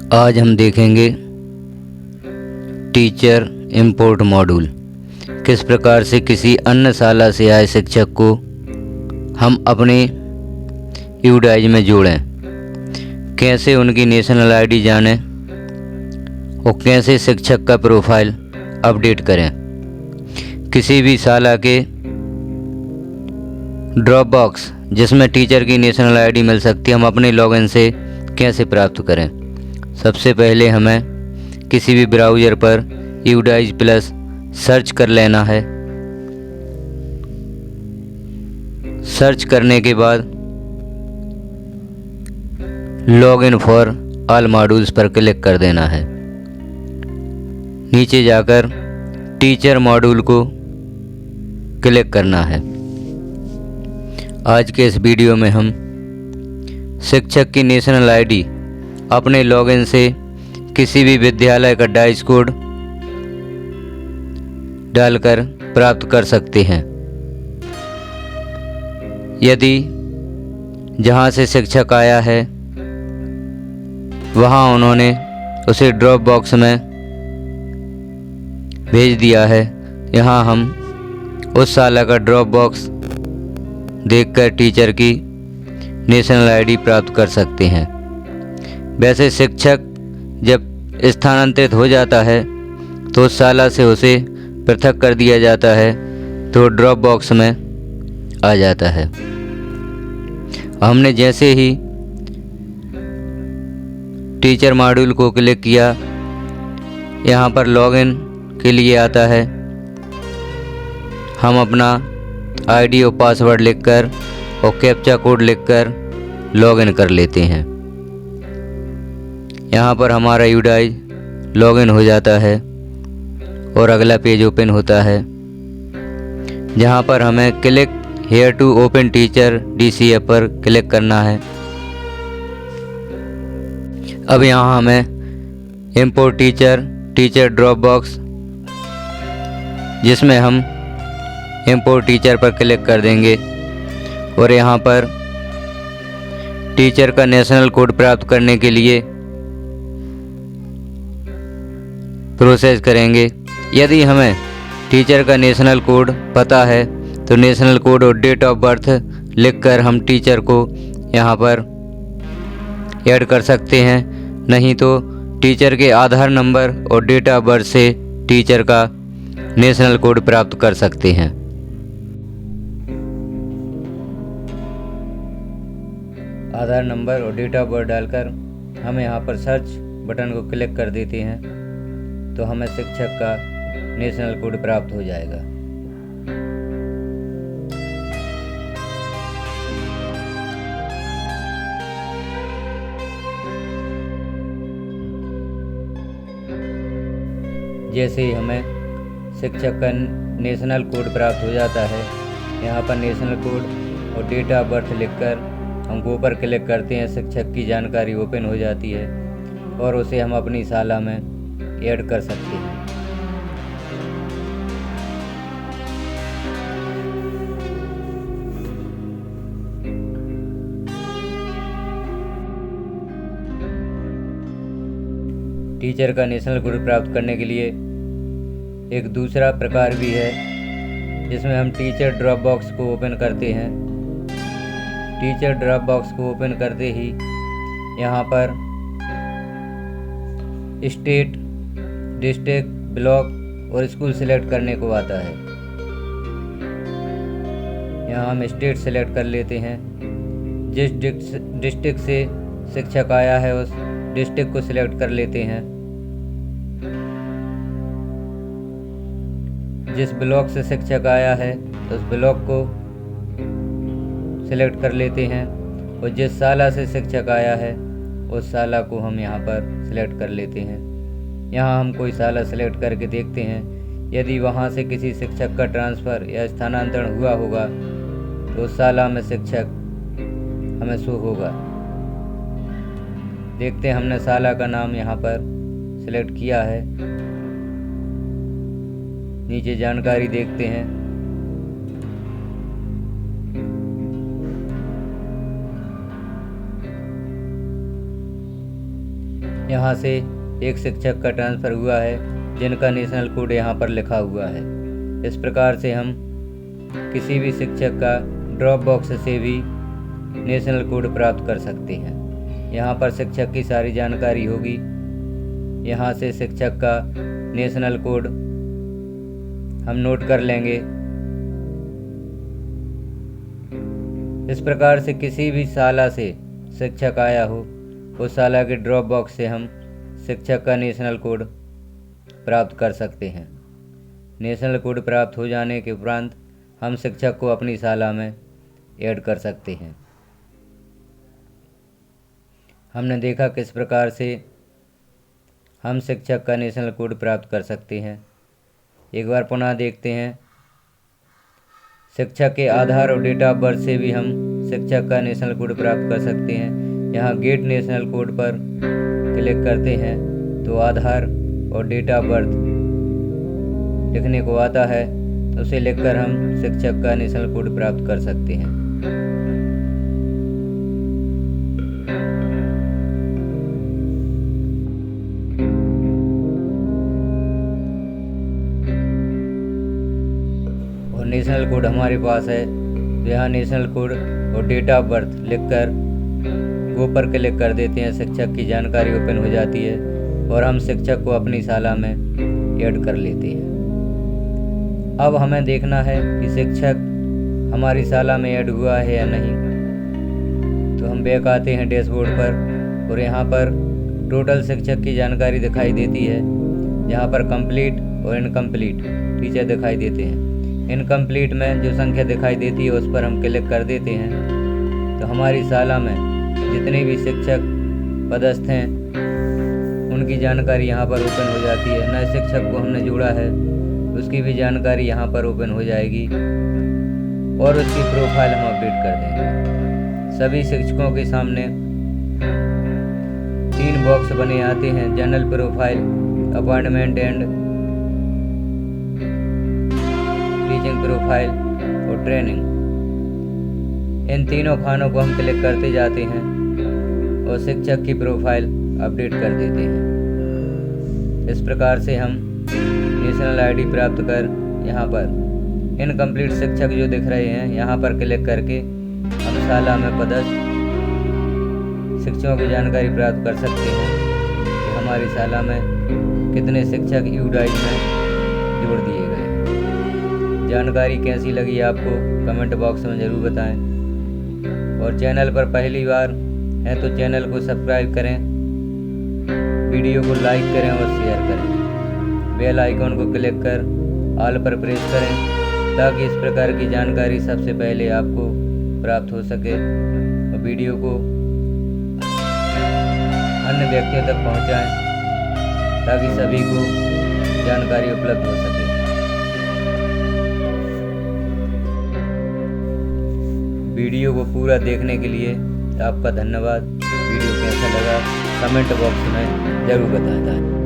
आज हम देखेंगे टीचर इंपोर्ट मॉड्यूल। किस प्रकार से किसी अन्य शाला से आए शिक्षक को हम अपने यूडाइज में जोड़ें, कैसे उनकी नेशनल आईडी जानें और कैसे शिक्षक का प्रोफाइल अपडेट करें। किसी भी शाला के ड्रॉप बॉक्स जिसमें टीचर की नेशनल आईडी मिल सकती है, हम अपने लॉगिन से कैसे प्राप्त करें। सबसे पहले हमें किसी भी ब्राउज़र पर यूडाइज प्लस सर्च कर लेना है। सर्च करने के बाद लॉगिन फॉर ऑल मॉड्यूल्स पर क्लिक कर देना है। नीचे जाकर टीचर मॉड्यूल को क्लिक करना है। आज के इस वीडियो में हम शिक्षक की नेशनल आईडी अपने लॉगिन से किसी भी विद्यालय का डाइस कोड डालकर प्राप्त कर सकते हैं। यदि जहां से शिक्षक आया है वहां उन्होंने उसे ड्रॉप बॉक्स में भेज दिया है, यहां हम उस शाला का ड्रॉप बॉक्स देखकर टीचर की नेशनल आईडी प्राप्त कर सकते हैं। वैसे शिक्षक जब स्थानांतरित हो जाता है तो उस शाला से उसे पृथक कर दिया जाता है, तो ड्रॉप बॉक्स में आ जाता है। हमने जैसे ही टीचर मॉड्यूल को क्लिक किया, यहाँ पर लॉगिन के लिए आता है। हम अपना आईडी और पासवर्ड लिखकर और कैप्चा कोड लिखकर लॉगिन कर लेते हैं। यहाँ पर हमारा यूडाइज लॉगिन हो जाता है और अगला पेज ओपन होता है, जहाँ पर हमें click here to open teacher DCA पर क्लिक करना है। अब यहाँ हमें इंपोर्ट टीचर ड्रॉप बॉक्स, जिसमें हम इंपोर्ट टीचर पर क्लिक कर देंगे और यहाँ पर टीचर का नेशनल कोड प्राप्त करने के लिए प्रोसेस करेंगे। यदि हमें टीचर का नेशनल कोड पता है तो नेशनल कोड और डेट ऑफ बर्थ लिखकर हम टीचर को यहाँ पर ऐड कर सकते हैं। नहीं तो टीचर के आधार नंबर और डेट ऑफ बर्थ से टीचर का नेशनल कोड प्राप्त कर सकते हैं। आधार नंबर और डेट ऑफ बर्थ डालकर हम यहाँ पर सर्च बटन को क्लिक कर देते हैं, तो हमें शिक्षक का नेशनल कोड प्राप्त हो जाएगा। जैसे ही हमें शिक्षक का नेशनल कोड प्राप्त हो जाता है, यहाँ पर नेशनल कोड और डेट ऑफ बर्थ लिखकर हम ऊपर क्लिक करते हैं, शिक्षक की जानकारी ओपन हो जाती है और उसे हम अपनी शाला में ऐड कर सकते हैं। टीचर का नेशनल कोड प्राप्त करने के लिए एक दूसरा प्रकार भी है, जिसमें हम टीचर ड्रॉप बॉक्स को ओपन करते हैं। टीचर ड्रॉप बॉक्स को ओपन करते ही यहाँ पर स्टेट, डिस्ट्रिक्ट, ब्लॉक और स्कूल सिलेक्ट करने को आता है। यहाँ हम स्टेट सिलेक्ट कर लेते हैं। जिस डिस्ट्रिक्ट से शिक्षक आया है उस डिस्ट्रिक्ट को सिलेक्ट कर लेते हैं। जिस ब्लॉक से शिक्षक आया है तो उस ब्लॉक को सिलेक्ट कर लेते हैं और जिस शाला से शिक्षक आया है उस शाला को हम यहाँ पर सिलेक्ट कर लेते हैं। यहाँ हम कोई शाला सिलेक्ट करके देखते हैं, यदि वहाँ से किसी शिक्षक का ट्रांसफ़र या स्थानांतरण हुआ होगा तो उस शाला में शिक्षक हमें शो होगा। देखते हैं, हमने शाला का नाम यहाँ पर सिलेक्ट किया है। नीचे जानकारी देखते हैं। यहाँ से एक शिक्षक का ट्रांसफ़र हुआ है जिनका नेशनल कोड यहाँ पर लिखा हुआ है। इस प्रकार से हम किसी भी शिक्षक का ड्रॉप बॉक्स से भी नेशनल कोड प्राप्त कर सकते हैं। यहाँ पर शिक्षक की सारी जानकारी होगी। यहाँ से शिक्षक का नेशनल कोड हम नोट कर लेंगे। इस प्रकार से किसी भी शाला से शिक्षक आया हो, उस शाला के ड्रॉप बॉक्स से हम शिक्षक का नेशनल कोड प्राप्त कर सकते हैं। नेशनल कोड प्राप्त हो जाने के उपरांत हम शिक्षक को अपनी शाला में ऐड कर सकते हैं। हमने देखा किस प्रकार से हम शिक्षक का नेशनल कोड प्राप्त कर सकते हैं। एक बार पुनः देखते हैं। शिक्षक के आधार और डेट ऑफ बर्थ से भी हम शिक्षक का नेशनल कोड प्राप्त कर सकते हैं। यहाँ गेट नेशनल कोड पर क्लिक करते हैं तो आधार और डेट ऑफ बर्थ लिखने को आता है, तो उसे लिखकर हम शिक्षक का नेशनल कोड प्राप्त कर सकते हैं। और नेशनल कोड हमारे पास है, तो यहाँ नेशनल कोड और डेट ऑफ बर्थ लिखकर गो पर क्लिक कर देते हैं। शिक्षक की जानकारी ओपन हो जाती है और हम शिक्षक को अपनी शाला में ऐड कर लेते हैं। अब हमें देखना है कि शिक्षक हमारी शाला में ऐड हुआ है या नहीं। तो हम बैक आते हैं डैशबोर्ड पर और यहाँ पर टोटल शिक्षक की जानकारी दिखाई देती है। यहाँ पर कंप्लीट और इनकम्प्लीट टीचर दिखाई देते हैं। इनकम्प्लीट में जो संख्या दिखाई देती है उस पर हम क्लिक कर देते हैं, तो हमारी शाला में जितने भी शिक्षक पदस्थ हैं उनकी जानकारी यहाँ पर ओपन हो जाती है। नए शिक्षक को हमने जोड़ा है, उसकी भी जानकारी यहाँ पर ओपन हो जाएगी और उसकी प्रोफाइल हम अपडेट कर देंगे। सभी शिक्षकों के सामने 3 बॉक्स बने आते हैं, general profile, appointment and teaching profile और ट्रेनिंग। इन तीनों खानों को हम क्लिक करते जाते हैं और शिक्षक की प्रोफाइल अपडेट कर देते हैं। इस प्रकार से हम नेशनल आईडी प्राप्त कर यहाँ पर इनकम्प्लीट शिक्षक जो दिख रहे हैं यहाँ पर क्लिक करके हम शाला में पदस्थ शिक्षकों की जानकारी प्राप्त कर सकते हैं कि हमारी शाला में कितने शिक्षक यूडाइज में जोड़ दिए गए हैं। जानकारी कैसी लगी आपको कमेंट बॉक्स में ज़रूर बताएं और चैनल पर पहली बार है तो चैनल को सब्सक्राइब करें, वीडियो को लाइक करें और शेयर करें। बेल आइकॉन को क्लिक कर ऑल पर प्रेस करें ताकि इस प्रकार की जानकारी सबसे पहले आपको प्राप्त हो सके और वीडियो को अन्य व्यक्तियों तक पहुंचाएं ताकि सभी को जानकारी उपलब्ध हो सके। वीडियो को पूरा देखने के लिए आपका धन्यवाद। वीडियो कैसा लगा कमेंट बॉक्स में ज़रूर बताता है।